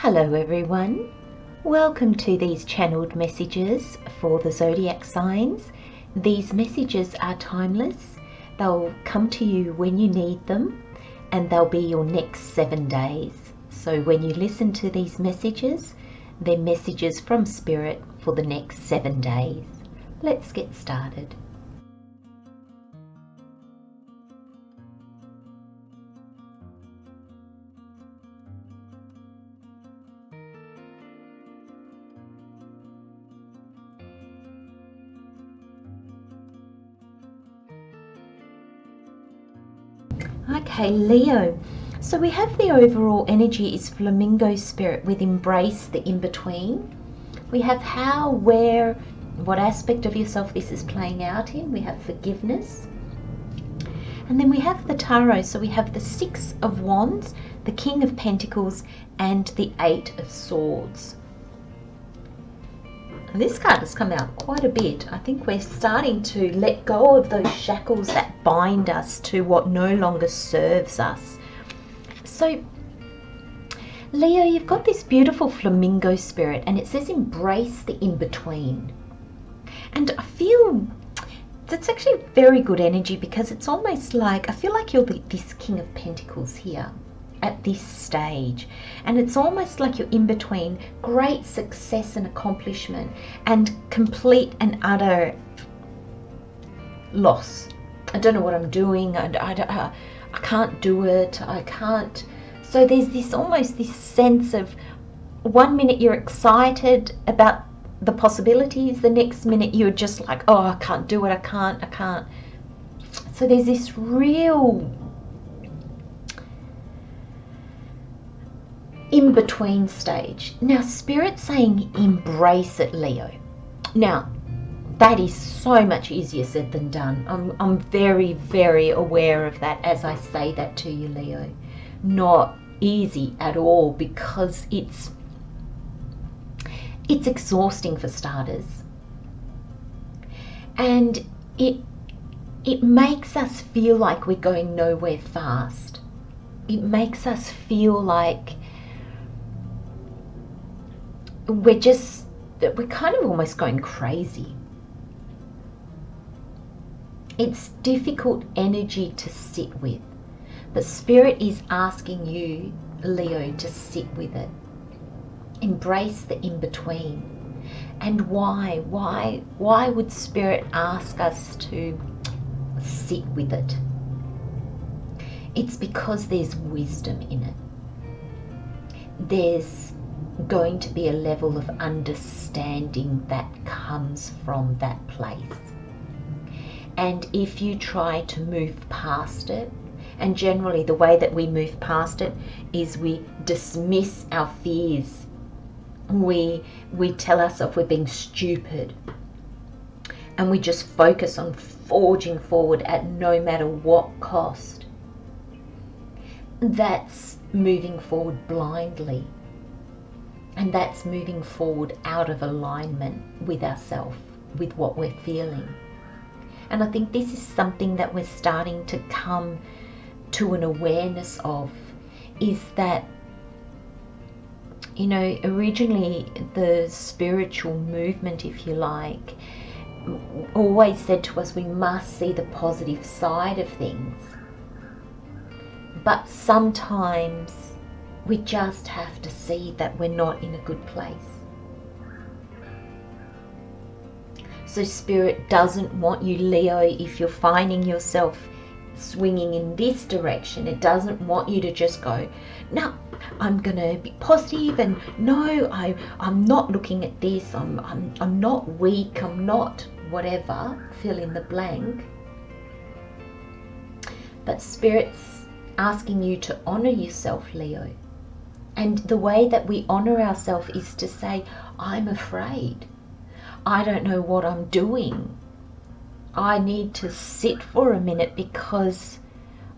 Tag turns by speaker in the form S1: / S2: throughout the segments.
S1: Hello everyone, welcome to these channeled messages for the zodiac signs. These messages are timeless, they'll come to you when you need them, and they'll be your next 7 days. So when you listen to these messages, they're messages from Spirit for the next 7 days. Let's get started. Okay, Leo. So we have the overall energy is flamingo spirit with embrace the in-between. We have how, where, what aspect of yourself this is playing out in. We have forgiveness. And then we have the tarot. So we have the 6 of Wands, the King of Pentacles, and the 8 of Swords. This card has come out quite a bit. I think we're starting to let go of those shackles that bind us to what no longer serves us. So, Leo, you've got this beautiful flamingo spirit, and it says embrace the in-between. And I feel that's actually very good energy, because it's almost like, I feel like you're this King of Pentacles here at this stage, and it's almost like you're in between great success and accomplishment and complete and utter loss. I don't know what I'm doing, I can't do it, I can't. So there's this almost this sense of, one minute you're excited about the possibilities, the next minute you're just like, oh, I can't do it, I can't. So there's this real in-between stage. Now, Spirit's saying embrace it, Leo. Now, that is so much easier said than done. I'm very, very aware of that as I say that to you, Leo. Not easy at all, because it's exhausting for starters. And it makes us feel like we're going nowhere fast. It makes us feel like we're kind of almost going crazy. It's difficult energy to sit with, but Spirit is asking you, Leo, to sit with it. Embrace the in-between. And why would Spirit ask us to sit with it? It's because there's wisdom in it. There's going to be a level of understanding that comes from that place. And if you try to move past it, and generally the way that we move past it is we dismiss our fears. We tell ourselves we're being stupid, and we just focus on forging forward at no matter what cost. That's moving forward blindly. And that's moving forward out of alignment with ourselves, with what we're feeling. And I think this is something that we're starting to come to an awareness of, is that, you know, originally the spiritual movement, if you like, always said to us we must see the positive side of things. But sometimes we just have to see that we're not in a good place. So Spirit doesn't want you, Leo, if you're finding yourself swinging in this direction, it doesn't want you to just go, no, I'm gonna be positive, and no, I'm not looking at this, I'm not weak, I'm not whatever, fill in the blank. But Spirit's asking you to honor yourself, Leo. And the way that we honor ourselves is to say, I'm afraid. I don't know what I'm doing. I need to sit for a minute, because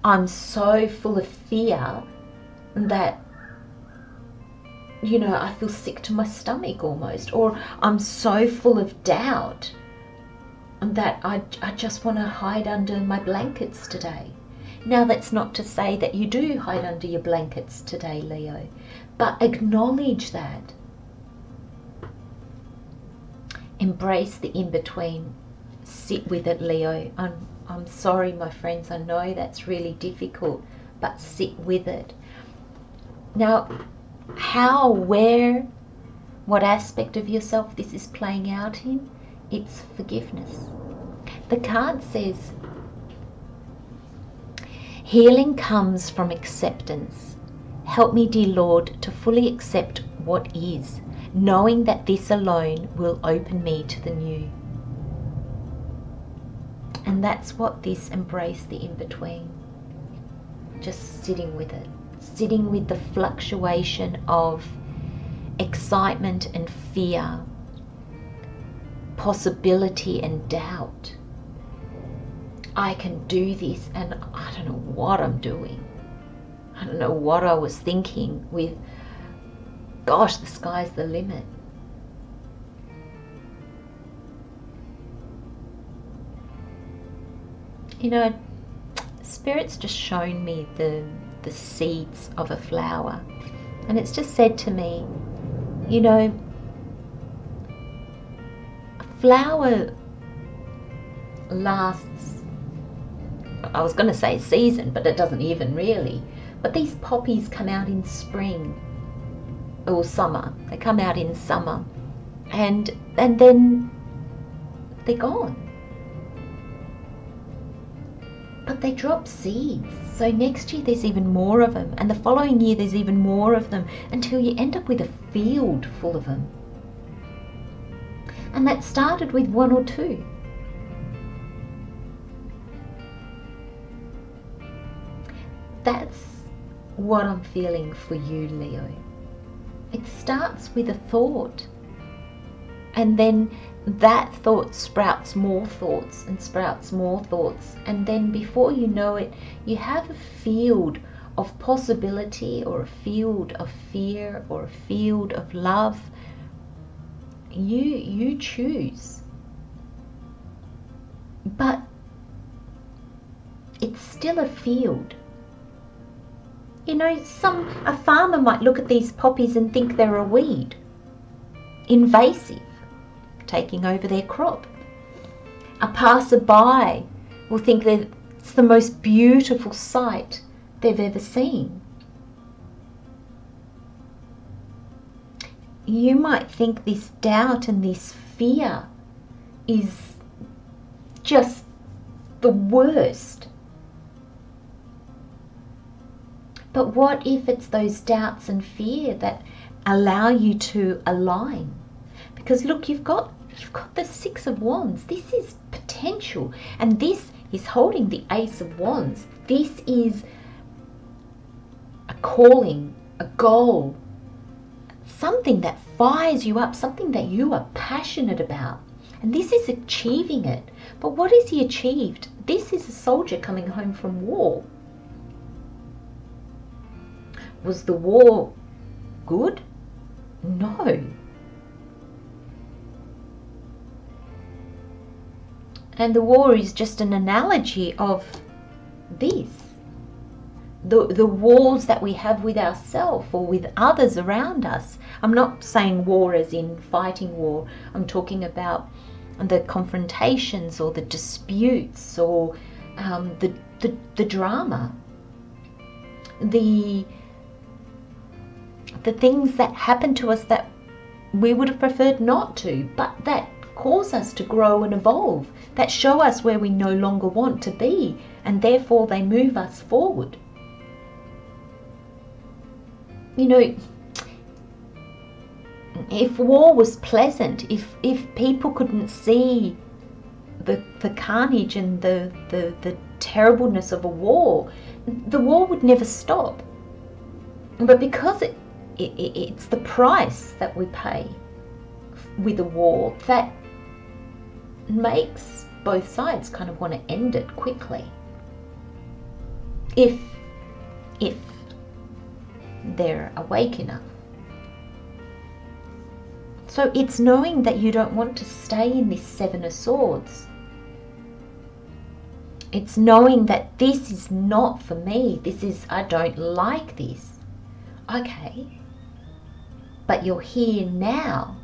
S1: I'm so full of fear that, you know, I feel sick to my stomach almost. Or I'm so full of doubt that I just want to hide under my blankets today. Now, that's not to say that you do hide under your blankets today, Leo, but acknowledge that. Embrace the in-between. Sit with it, Leo. I'm sorry, my friends. I know that's really difficult, but sit with it. Now, how, where, what aspect of yourself this is playing out in? It's forgiveness. The card says, healing comes from acceptance. Help me, dear Lord, to fully accept what is, knowing that this alone will open me to the new. And that's what this embrace the in-between. Just sitting with it. Sitting with the fluctuation of excitement and fear, possibility and doubt. I can do this and I don't know what I'm doing. I don't know what I was thinking with, gosh, the sky's the limit. You know, Spirit's just shown me the seeds of a flower. And it's just said to me, you know, a flower lasts, I was going to say season, but it doesn't even really. But these poppies come out in spring or summer. They come out in summer and then they're gone. But they drop seeds. So next year there's even more of them, and the following year there's even more of them, until you end up with a field full of them. And that started with one or two. That's what I'm feeling for you, Leo. It starts with a thought, and then that thought sprouts more thoughts and sprouts more thoughts, and then before you know it, you have a field of possibility, or a field of fear, or a field of love. You choose, but it's still a field. You know, a farmer might look at these poppies and think they're a weed, invasive, taking over their crop. A passerby will think that it's the most beautiful sight they've ever seen. You might think this doubt and this fear is just the worst. But what if it's those doubts and fear that allow you to align? Because look, you've got the Six of Wands. This is potential, and this is holding the Ace of Wands. This is a calling, a goal, something that fires you up, something that you are passionate about. And this is achieving it. But what has he achieved? This is a soldier coming home from war. Was the war good? No. And the war is just an analogy of this. The wars that we have with ourselves or with others around us. I'm not saying war as in fighting war. I'm talking about the confrontations or the disputes or the drama. The things that happen to us that we would have preferred not to, but that cause us to grow and evolve, that show us where we no longer want to be, and therefore they move us forward. You know, if war was pleasant, if people couldn't see the carnage and the terribleness of a war, the war would never stop. But because it's the price that we pay with a war that makes both sides kind of want to end it quickly, if they're awake enough. So it's knowing that you don't want to stay in this Seven of Swords. It's knowing that this is not for me. I don't like this. Okay. But you're here now.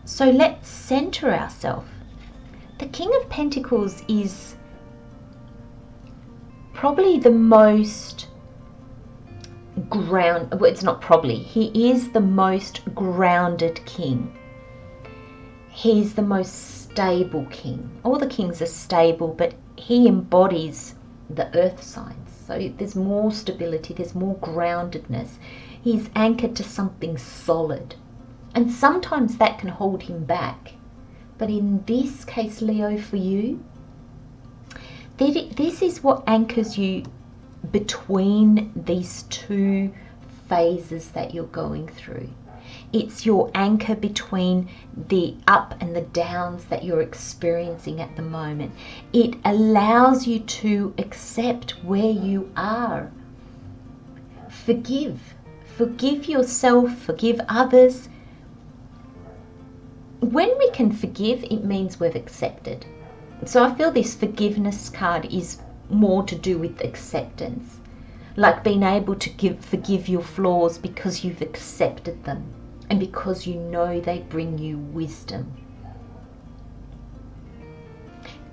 S1: So let's center ourselves. The King of Pentacles is probably the most he is the most grounded king. He's the most stable king. All the kings are stable, but he embodies the earth signs. So there's more stability, there's more groundedness. He's anchored to something solid. And sometimes that can hold him back. But in this case, Leo, for you, this is what anchors you between these two phases that you're going through. It's your anchor between the up and the downs that you're experiencing at the moment. It allows you to accept where you are. Forgive yourself, forgive others. When we can forgive, it means we've accepted. So I feel this forgiveness card is more to do with acceptance, like being able to forgive your flaws because you've accepted them and because you know they bring you wisdom.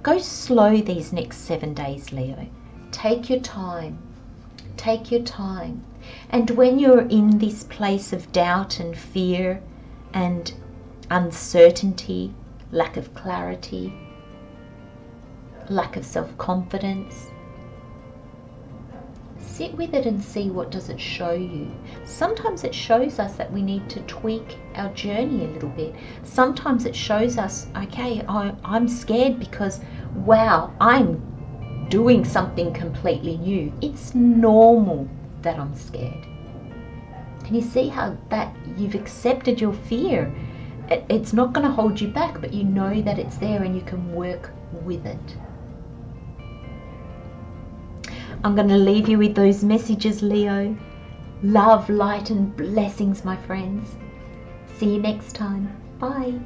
S1: Go slow these next 7 days, Leo. Take your time. Take your time. And when you're in this place of doubt and fear and uncertainty, lack of clarity, lack of self-confidence, sit with it and see what does it show you. Sometimes it shows us that we need to tweak our journey a little bit. Sometimes it shows us, okay, I'm scared because, wow, I'm doing something completely new. It's normal that I'm scared. Can you see how that you've accepted your fear? It's not going to hold you back, but you know that it's there and you can work with it. I'm going to leave you with those messages, Leo. Love, light, and blessings, my friends. See you next time. Bye.